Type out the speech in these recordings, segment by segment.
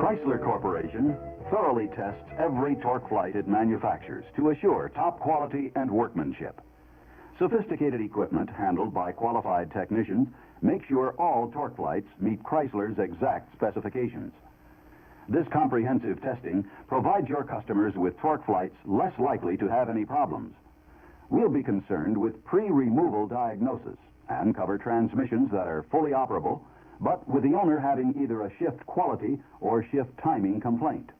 Chrysler Corporation thoroughly tests every Torqueflite it manufactures to assure top quality and workmanship. Sophisticated equipment handled by qualified technicians make sure all Torqueflites meet Chrysler's exact specifications. This comprehensive testing provides your customers with Torqueflites less likely to have any problems. We'll be concerned with pre-removal diagnosis and cover transmissions that are fully operable, but with the owner having either a shift quality or shift timing complaint.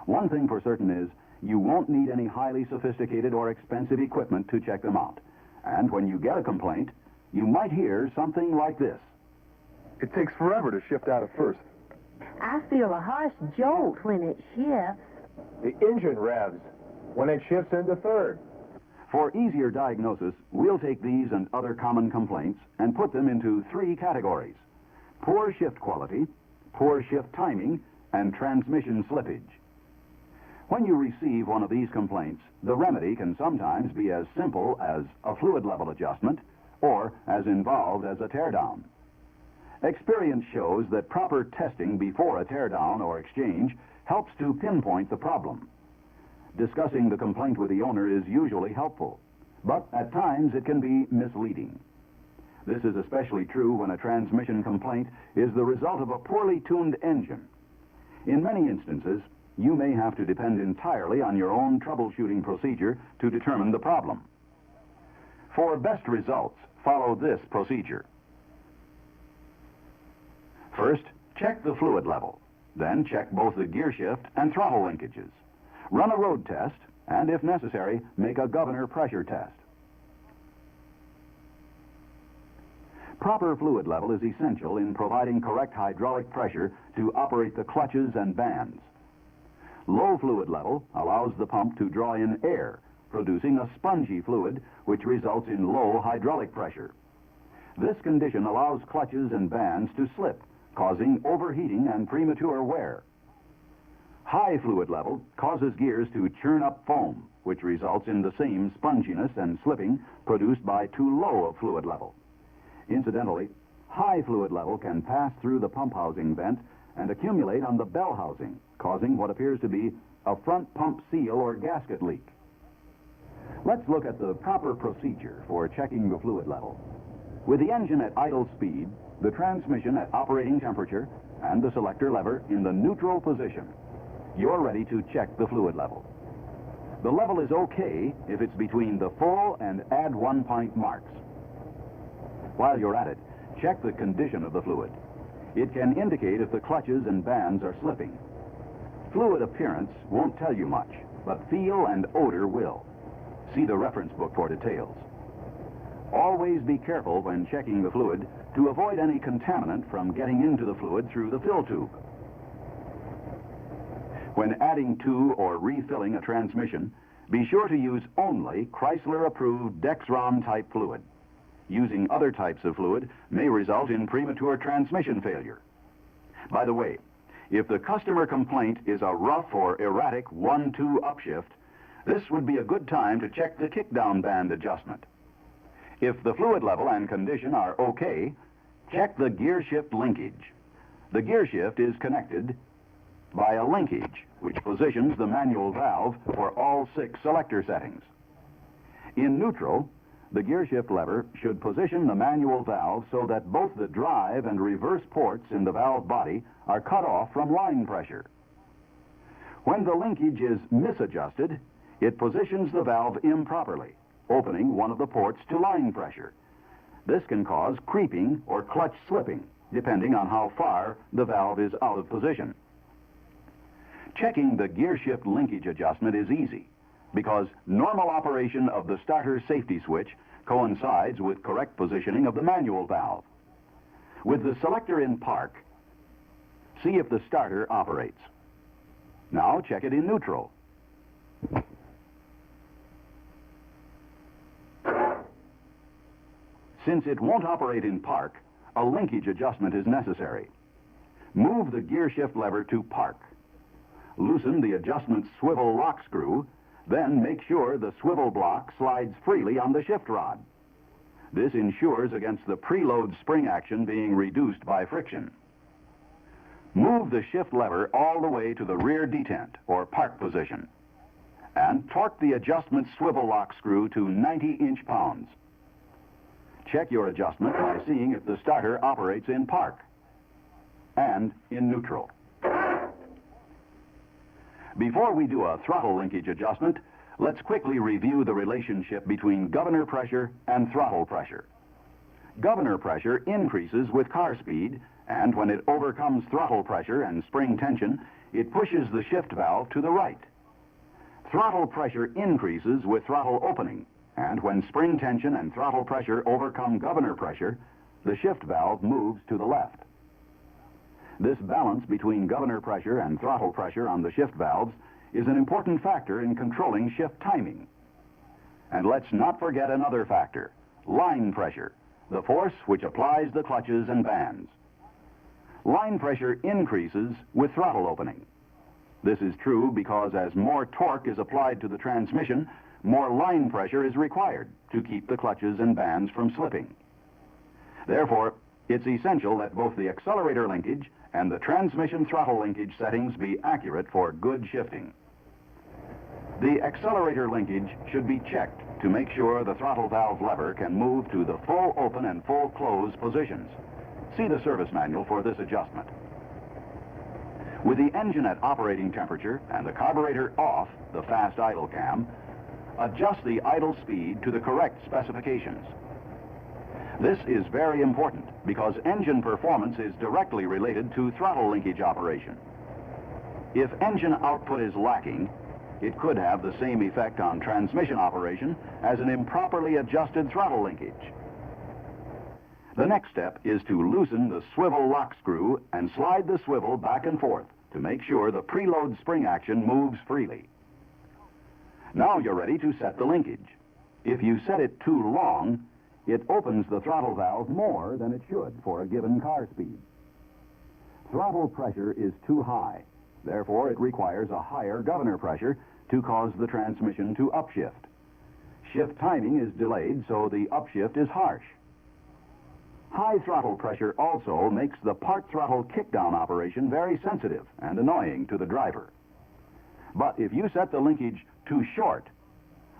One thing for certain is you won't need any highly sophisticated or expensive equipment to check them out. And when you get a complaint, you might hear something like this. It takes forever to shift out of first. I feel a harsh jolt when it shifts. The engine revs when it shifts into third. For easier diagnosis, we'll take these and other common complaints and put them into 3 categories: poor shift quality, poor shift timing, and transmission slippage. When you receive one of these complaints, the remedy can sometimes be as simple as a fluid level adjustment or as involved as a teardown. Experience shows that proper testing before a teardown or exchange helps to pinpoint the problem. Discussing the complaint with the owner is usually helpful, but at times it can be misleading. This is especially true when a transmission complaint is the result of a poorly tuned engine. In many instances, you may have to depend entirely on your own troubleshooting procedure to determine the problem. For best results, follow this procedure. First, check the fluid level. Then check both the gear shift and throttle linkages. Run a road test, and if necessary, make a governor pressure test. Proper fluid level is essential in providing correct hydraulic pressure to operate the clutches and bands. Low fluid level allows the pump to draw in air, producing a spongy fluid which results in low hydraulic pressure. This condition allows clutches and bands to slip, causing overheating and premature wear. High fluid level causes gears to churn up foam, which results in the same sponginess and slipping produced by too low a fluid level. Incidentally, high fluid level can pass through the pump housing vent and accumulate on the bell housing, causing what appears to be a front pump seal or gasket leak. Let's look at the proper procedure for checking the fluid level. With the engine at idle speed, the transmission at operating temperature, and the selector lever in the neutral position, you're ready to check the fluid level. The level is okay if it's between the full and add 1 pint marks. While you're at it, check the condition of the fluid. It can indicate if the clutches and bands are slipping. Fluid appearance won't tell you much, but feel and odor will. See the reference book for details. Always be careful when checking the fluid to avoid any contaminant from getting into the fluid through the fill tube. When adding to or refilling a transmission, be sure to use only Chrysler-approved dexron-type fluid. Using other types of fluid may result in premature transmission failure. By the way, if the customer complaint is a rough or erratic 1-2 upshift, this would be a good time to check the kickdown band adjustment. If the fluid level and condition are okay, check the gear shift linkage. The gear shift is connected by a linkage, which positions the manual valve for all 6 selector settings. In neutral, the gear shift lever should position the manual valve so that both the drive and reverse ports in the valve body are cut off from line pressure. When the linkage is misadjusted, it positions the valve improperly, opening one of the ports to line pressure. This can cause creeping or clutch slipping, depending on how far the valve is out of position. Checking the gear shift linkage adjustment is easy, because normal operation of the starter safety switch coincides with correct positioning of the manual valve. With the selector in park, see if the starter operates. Now check it in neutral. Since it won't operate in park, a linkage adjustment is necessary. Move the gear shift lever to park. Loosen the adjustment swivel lock screw, then make sure the swivel block slides freely on the shift rod. This ensures against the preload spring action being reduced by friction. Move the shift lever all the way to the rear detent, or park position, and torque the adjustment swivel lock screw to 90 inch-pounds. Check your adjustment by seeing if the starter operates in park and in neutral. Before we do a throttle linkage adjustment, let's quickly review the relationship between governor pressure and throttle pressure. Governor pressure increases with car speed, and when it overcomes throttle pressure and spring tension, it pushes the shift valve to the right. Throttle pressure increases with throttle opening, and when spring tension and throttle pressure overcome governor pressure, the shift valve moves to the left. This balance between governor pressure and throttle pressure on the shift valves is an important factor in controlling shift timing. And let's not forget another factor, line pressure, the force which applies the clutches and bands. Line pressure increases with throttle opening. This is true because as more torque is applied to the transmission, more line pressure is required to keep the clutches and bands from slipping. Therefore, it's essential that both the accelerator linkage and the transmission throttle linkage settings be accurate for good shifting. The accelerator linkage should be checked to make sure the throttle valve lever can move to the full open and full close positions. See the service manual for this adjustment. With the engine at operating temperature and the carburetor off, the fast idle cam, adjust the idle speed to the correct specifications. This is very important because engine performance is directly related to throttle linkage operation. If engine output is lacking, it could have the same effect on transmission operation as an improperly adjusted throttle linkage. The next step is to loosen the swivel lock screw and slide the swivel back and forth to make sure the preload spring action moves freely. Now you're ready to set the linkage. If you set it too long, it opens the throttle valve more than it should for a given car speed. Throttle pressure is too high. Therefore, it requires a higher governor pressure to cause the transmission to upshift. Shift timing is delayed, so the upshift is harsh. High throttle pressure also makes the part throttle kickdown operation very sensitive and annoying to the driver. But if you set the linkage too short,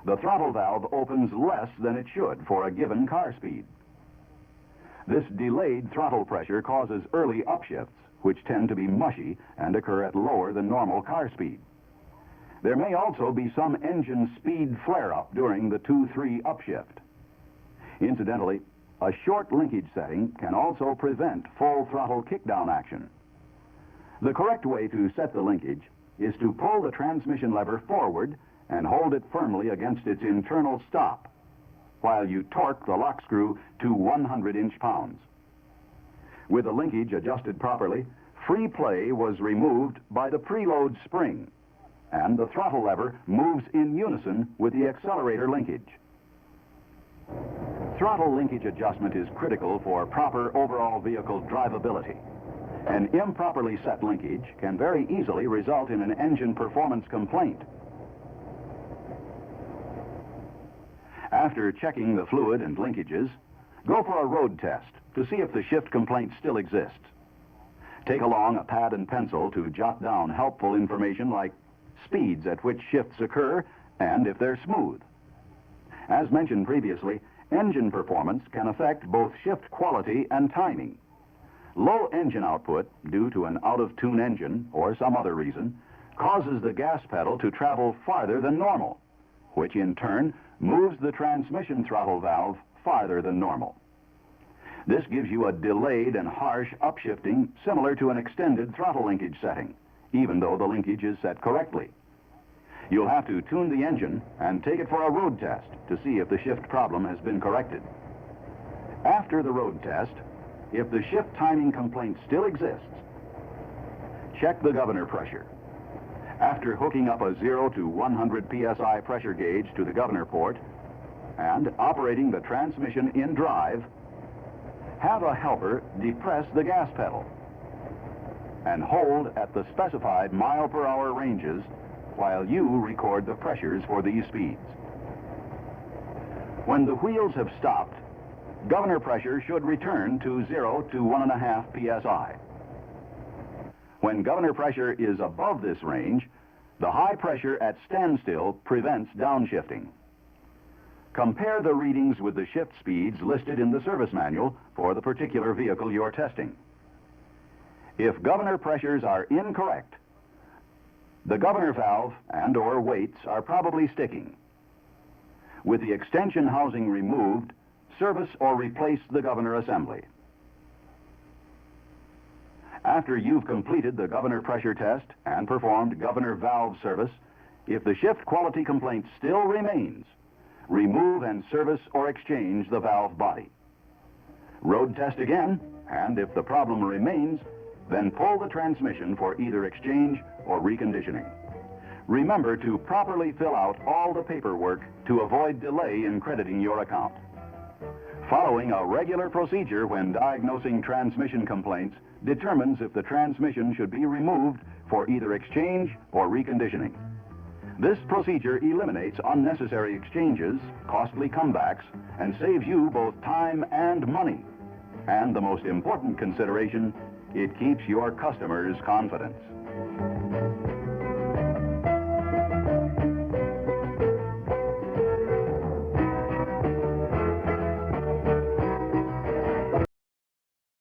the throttle valve opens less than it should for a given car speed. This delayed throttle pressure causes early upshifts, which tend to be mushy and occur at lower than normal car speed. There may also be some engine speed flare-up during the 2-3 upshift. Incidentally, a short linkage setting can also prevent full throttle kickdown action. The correct way to set the linkage is to pull the transmission lever forward and hold it firmly against its internal stop while you torque the lock screw to 100 inch-pounds. With the linkage adjusted properly, free play was removed by the preload spring, and the throttle lever moves in unison with the accelerator linkage. Throttle linkage adjustment is critical for proper overall vehicle drivability. An improperly set linkage can very easily result in an engine performance complaint. After checking the fluid and linkages, go for a road test to see if the shift complaint still exists. Take along a pad and pencil to jot down helpful information like speeds at which shifts occur and if they're smooth. As mentioned previously, engine performance can affect both shift quality and timing. Low engine output, due to an out-of-tune engine or some other reason, causes the gas pedal to travel farther than normal, which in turn moves the transmission throttle valve farther than normal. This gives you a delayed and harsh upshifting similar to an extended throttle linkage setting, even though the linkage is set correctly. You'll have to tune the engine and take it for a road test to see if the shift problem has been corrected. After the road test, if the shift timing complaint still exists, check the governor pressure. After hooking up a 0 to 100 psi pressure gauge to the governor port and operating the transmission in drive, have a helper depress the gas pedal and hold at the specified mile-per-hour ranges while you record the pressures for these speeds. When the wheels have stopped, governor pressure should return to 0 to 1.5 psi. When governor pressure is above this range, the high pressure at standstill prevents downshifting. Compare the readings with the shift speeds listed in the service manual for the particular vehicle you're testing. If governor pressures are incorrect, the governor valve and/or weights are probably sticking. With the extension housing removed, service or replace the governor assembly. After you've completed the governor pressure test and performed governor valve service, if the shift quality complaint still remains, remove and service or exchange the valve body. Road test again, and if the problem remains, then pull the transmission for either exchange or reconditioning. Remember to properly fill out all the paperwork to avoid delay in crediting your account. Following a regular procedure when diagnosing transmission complaints determines if the transmission should be removed for either exchange or reconditioning. This procedure eliminates unnecessary exchanges, costly comebacks, and saves you both time and money. And the most important consideration, it keeps your customers' confidence.